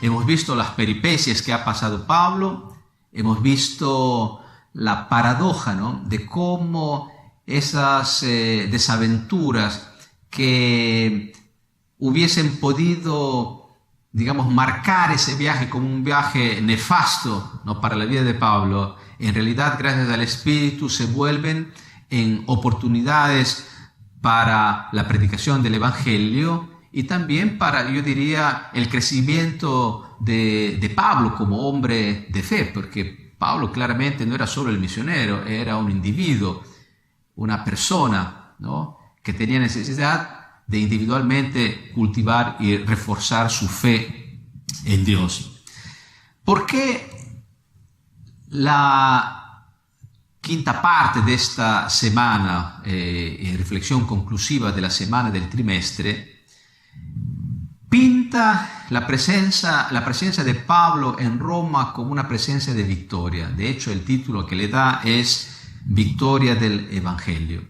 Hemos visto las peripecias que ha pasado Pablo, hemos visto la paradoja, ¿no?, de cómo esas desaventuras que hubiesen podido, digamos, marcar ese viaje como un viaje nefasto, ¿no?, para la vida de Pablo, en realidad, gracias al Espíritu, se vuelven en oportunidades para la predicación del Evangelio y también para, yo diría, el crecimiento de Pablo como hombre de fe, porque Pablo claramente no era solo el misionero, era un individuo, una persona, ¿no?, que tenía necesidad de individualmente cultivar y reforzar su fe en Dios. ¿Por qué la quinta parte de esta semana, reflexión conclusiva de la semana del trimestre, pinta la presencia de Pablo en Roma como una presencia de victoria? De hecho, el título que le da es Victoria del Evangelio.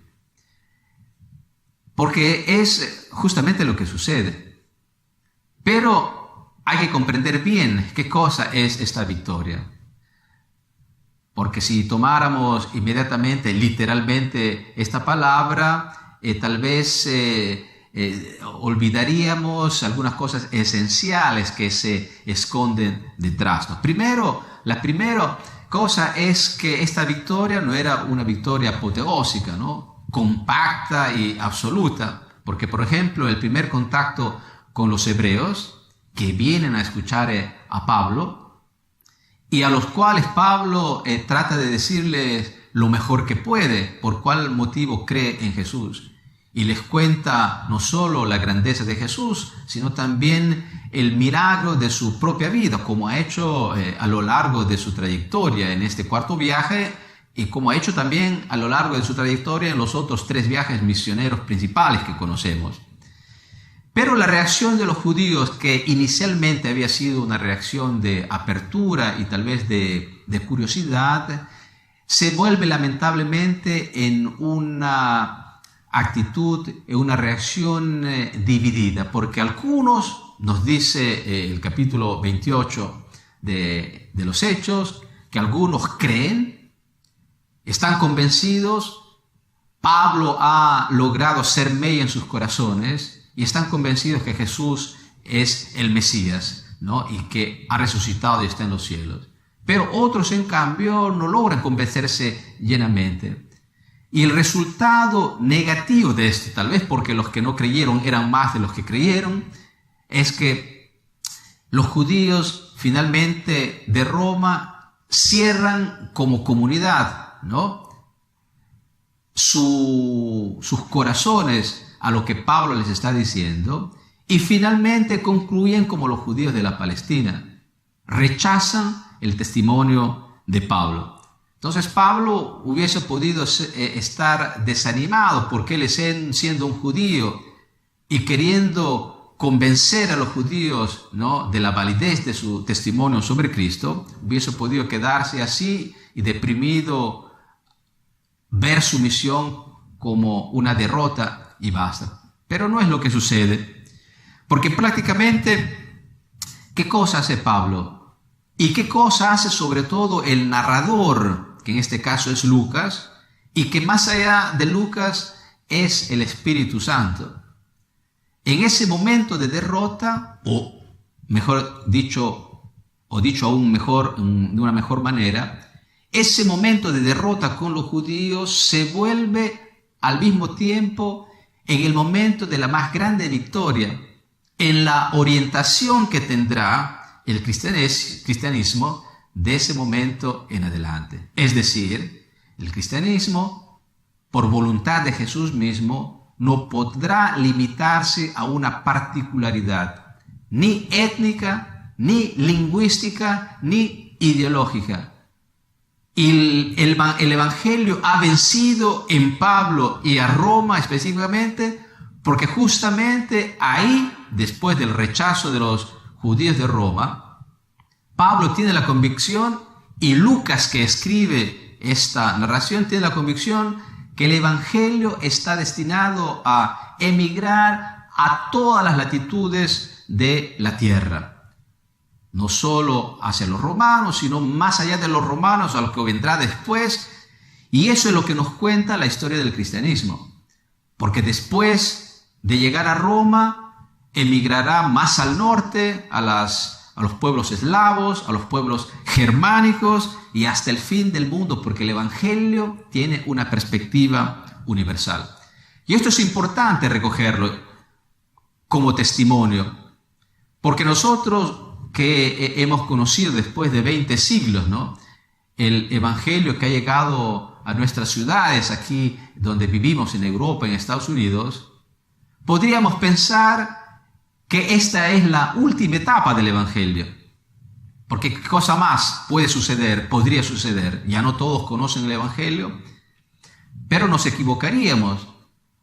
Porque es justamente lo que sucede. Pero hay que comprender bien qué cosa es esta victoria. Porque si tomáramos inmediatamente, literalmente, esta palabra, tal vez olvidaríamos algunas cosas esenciales que se esconden detrás, ¿no? Primero, la primera cosa es que esta victoria no era una victoria apoteósica, ¿no?, compacta y absoluta, porque, por ejemplo, el primer contacto con los hebreos que vienen a escuchar a Pablo y a los cuales Pablo trata de decirles lo mejor que puede, por cuál motivo cree en Jesús. Y les cuenta no solo la grandeza de Jesús, sino también el milagro de su propia vida, como ha hecho a lo largo de su trayectoria en este cuarto viaje y como ha hecho también a lo largo de su trayectoria en los otros 3 viajes misioneros principales que conocemos. Pero la reacción de los judíos, que inicialmente había sido una reacción de apertura y tal vez de curiosidad, se vuelve lamentablemente en una actitud y una reacción dividida, porque algunos, nos dice el capítulo 28 de los Hechos, que algunos creen, están convencidos, Pablo ha logrado ser mella en sus corazones y están convencidos que Jesús es el Mesías, ¿no?, y que ha resucitado y está en los cielos. Pero otros, en cambio, no logran convencerse llenamente. Y el resultado negativo de esto, tal vez porque los que no creyeron eran más de los que creyeron, es que los judíos finalmente de Roma cierran como comunidad, ¿no?, sus corazones a lo que Pablo les está diciendo y finalmente concluyen como los judíos de la Palestina. Rechazan el testimonio de Pablo. Entonces Pablo hubiese podido estar desanimado porque él, siendo un judío y queriendo convencer a los judíos, ¿no?, de la validez de su testimonio sobre Cristo, hubiese podido quedarse así y deprimido, ver su misión como una derrota y basta. Pero no es lo que sucede, porque prácticamente, ¿qué cosa hace Pablo? ¿Y qué cosa hace sobre todo el narrador, que en este caso es Lucas, y que más allá de Lucas es el Espíritu Santo? En ese momento de derrota, o mejor dicho, o dicho aún mejor, de una mejor manera, ese momento de derrota con los judíos se vuelve al mismo tiempo en el momento de la más grande victoria, en la orientación que tendrá el cristianismo de ese momento en adelante. Es decir, el cristianismo, por voluntad de Jesús mismo, no podrá limitarse a una particularidad, ni étnica, ni lingüística, ni ideológica. el Evangelio ha vencido en Pablo y a Roma específicamente, porque justamente ahí, después del rechazo de los judíos de Roma, Pablo tiene la convicción, y Lucas, que escribe esta narración, tiene la convicción que el Evangelio está destinado a emigrar a todas las latitudes de la tierra. No solo hacia los romanos, sino más allá de los romanos, a lo que vendrá después. Y eso es lo que nos cuenta la historia del cristianismo. Porque después de llegar a Roma, emigrará más al norte, a los pueblos eslavos, a los pueblos germánicos y hasta el fin del mundo, porque el Evangelio tiene una perspectiva universal. Y esto es importante recogerlo como testimonio, porque nosotros que hemos conocido después de 20 siglos, ¿no?, el Evangelio que ha llegado a nuestras ciudades, aquí donde vivimos en Europa, en Estados Unidos, podríamos pensar que esta es la última etapa del Evangelio. Porque ¿qué cosa más puede suceder? Podría suceder. Ya no todos conocen el Evangelio, pero nos equivocaríamos.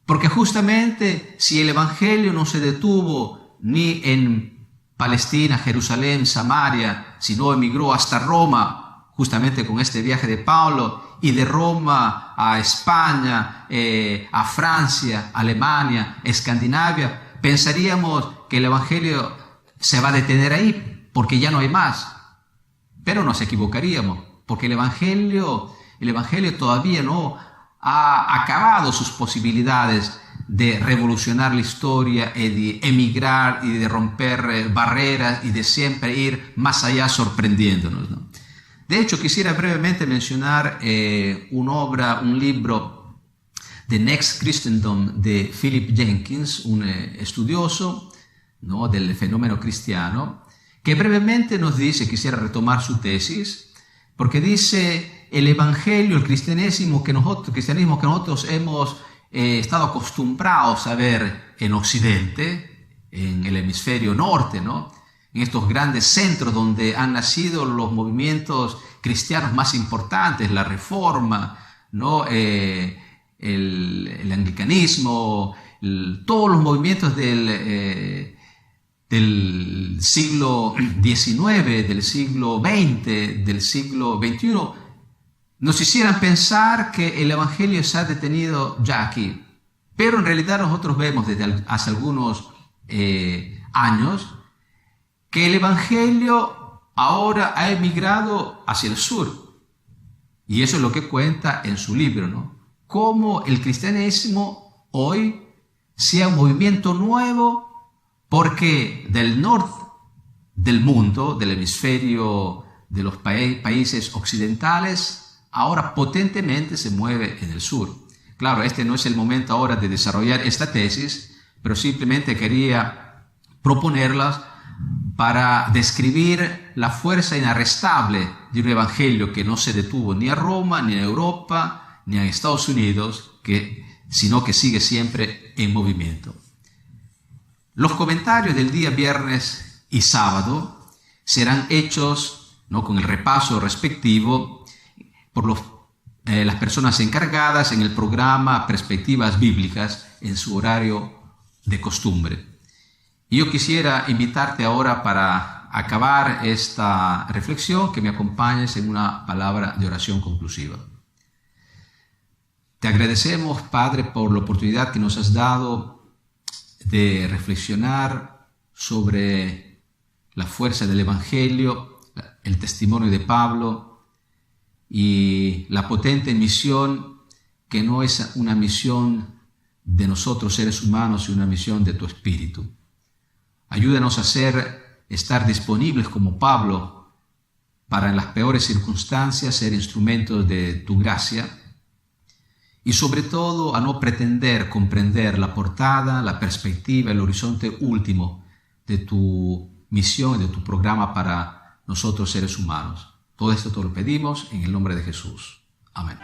Porque justamente si el Evangelio no se detuvo ni en Palestina, Jerusalén, Samaria, sino emigró hasta Roma, justamente con este viaje de Pablo, y de Roma a España, a Francia, Alemania, Escandinavia, pensaríamos que el Evangelio se va a detener ahí, porque ya no hay más. Pero nos equivocaríamos, porque el Evangelio todavía no ha acabado sus posibilidades de revolucionar la historia y de emigrar y de romper barreras y de siempre ir más allá sorprendiéndonos, ¿no? De hecho, quisiera brevemente mencionar un libro de Next Christendom de Philip Jenkins, un estudioso, ¿no?, del fenómeno cristiano, que brevemente nos dice, quisiera retomar su tesis, porque dice: el Evangelio, el cristianismo que nosotros hemos estado acostumbrados a ver en Occidente, en el hemisferio norte, ¿no?, en estos grandes centros donde han nacido los movimientos cristianos más importantes, la Reforma, ¿no?, el anglicanismo, todos los movimientos del siglo XIX, del siglo XX, del siglo XXI, nos hicieran pensar que el Evangelio se ha detenido ya aquí. Pero en realidad nosotros vemos desde hace algunos años que el Evangelio ahora ha emigrado hacia el sur. Y eso es lo que cuenta en su libro, ¿no? Cómo el cristianismo hoy sea un movimiento nuevo, porque del norte del mundo, del hemisferio de los países occidentales, ahora potentemente se mueve en el sur. Claro, este no es el momento ahora de desarrollar esta tesis, pero simplemente quería proponerlas para describir la fuerza inarrestable de un evangelio que no se detuvo ni a Roma, ni a Europa, ni a Estados Unidos, sino que sigue siempre en movimiento. Los comentarios del día viernes y sábado serán hechos, ¿no?, con el repaso respectivo por las personas encargadas en el programa Perspectivas Bíblicas en su horario de costumbre. Y yo quisiera invitarte ahora, para acabar esta reflexión, que me acompañes en una palabra de oración conclusiva. Te agradecemos, Padre, por la oportunidad que nos has dado de reflexionar sobre la fuerza del Evangelio, el testimonio de Pablo y la potente misión que no es una misión de nosotros seres humanos, sino una misión de tu Espíritu. Ayúdanos a estar disponibles como Pablo para en las peores circunstancias ser instrumentos de tu gracia, y sobre todo a no pretender comprender la portada, la perspectiva, el horizonte último de tu misión, de tu programa para nosotros seres humanos. Todo esto te lo pedimos en el nombre de Jesús. Amén.